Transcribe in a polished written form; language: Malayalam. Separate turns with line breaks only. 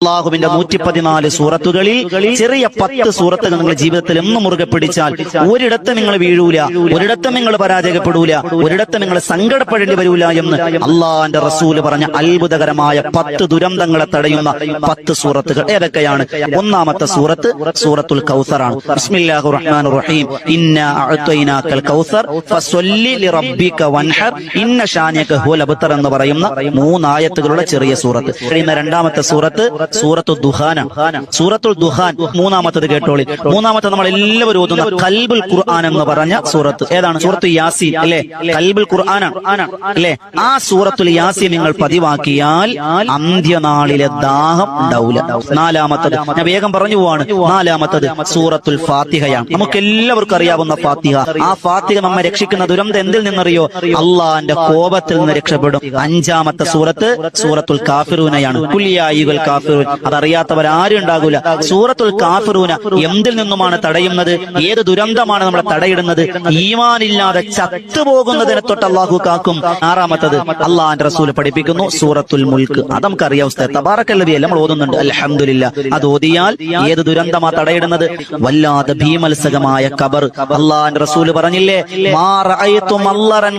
അള്ളാഹുവിന്റെ 114 സൂറത്തുകളിൽ ചെറിയ 10 സൂറത്തുകൾ നിങ്ങൾ ജീവിതത്തിൽ എന്നും മുറുകെ പിടിച്ചാൽ ഒരിടത്തും നിങ്ങൾ വീഴൂല, ഒരിടത്തും നിങ്ങൾ പരാജയപ്പെടൂല, ഒരിടത്തും നിങ്ങൾ സങ്കടപ്പെടേണ്ടി വരൂല എന്ന് അള്ളാന്റെ റസൂല് പറഞ്ഞ അത്ഭുതകരമായ 10 ദുരന്തങ്ങളെ തടയുന്ന 10 സൂറത്തുകൾ ഏതൊക്കെയാണ്? ഒന്നാമത്തെ സൂറത്ത് സൂറത്തുൽ കൗസറാണ്. ബിസ്മില്ലാഹിർ റഹ്മാനിർ റഹീം. ഇന്നാ അഅ്തൈനാകൽ കൗസർ ഫസ്വല്ലി ലിറബ്ബിക വൻഹർ ഇന്ന ഷാനിയക ഹുവൽ അബ്തർ എന്ന് പറയുന്ന 3 ആയത്തുകളുടെ ചെറിയ സൂറത്ത്. രണ്ടാമത്തെ സൂറത്ത് സൂറത്തുൽ ദുഹാന. സൂറത്തുൽ ദുഹാൻ മൂന്നാമത്തത് കേട്ടോളി. മൂന്നാമത്തെ നമ്മൾ എല്ലാവരും ഓതുന്ന ഖൽബുൽ ഖുർആൻ എന്ന് പറഞ്ഞ സൂറത്ത് ഏതാണ്? സൂറത്തു യാസീൻ അല്ലെ? ഖൽബുൽ ഖുർആൻ അല്ലെ? ആ സൂറത്തുൽ യാസീൻ നിങ്ങൾ പതിവാക്കിയാൽ അന്ത്യനാളിലെ ദാഹം ഉണ്ടാവില്ല. നാലാമത്തത് ഞാൻ വേഗം പറഞ്ഞു പോവാണ്. നാലാമത്തത് സൂറത്തുൽ ഫാത്തിഹയാണ്. നമുക്ക് എല്ലാവർക്കും അറിയാവുന്ന ഫാത്തിഹ. ആ ഫാത്തിഹ നമ്മെ രക്ഷിക്കുന്ന ദുരന്തം എന്തിൽ നിന്നറിയോ? അള്ളാന്റെ കോപത്തിൽ നിന്ന് രക്ഷപ്പെടും. അഞ്ചാമത്തെ സൂറത്ത് സൂറത്തുൽ കാഫിറൂനയാണ്. കുല്യായികൾ കാഫിറൂൻ. അതറിയാത്തവരാരും ഉണ്ടാകൂല. സൂറത്തുൽ കാഫിറൂന എന്തിൽ നിന്നുമാണ് തടയുന്നത്? ഏത് ദുരന്തമാണ് നമ്മളെ തടയിടുന്നത്? ഈമാനില്ലാതെ ചത്തുപോകുന്നതിനെ തൊട്ട് അള്ളാഹു കാക്കും. ആറാമത്തത് അള്ളാന്റെ റസൂൽ പഠിപ്പിക്കുന്നു സൂറത്തുൽ മുൽക്ക്. അത് നമുക്കറിയാം. തബാറക്കല്ലദീ നമ്മൾ ഓതുന്നുണ്ട് അൽഹംദുലില്ലാ. അത് ഓതിയാൽ ഏത് ദുരന്തമാ തടയിടുന്നത്? വല്ലാതെ ഭീമത്സകമായ ഖബർ. അള്ളാന്റെ റസൂൽ പറഞ്ഞില്ലേ, മാ റഅയ്തു മല്ലറൻ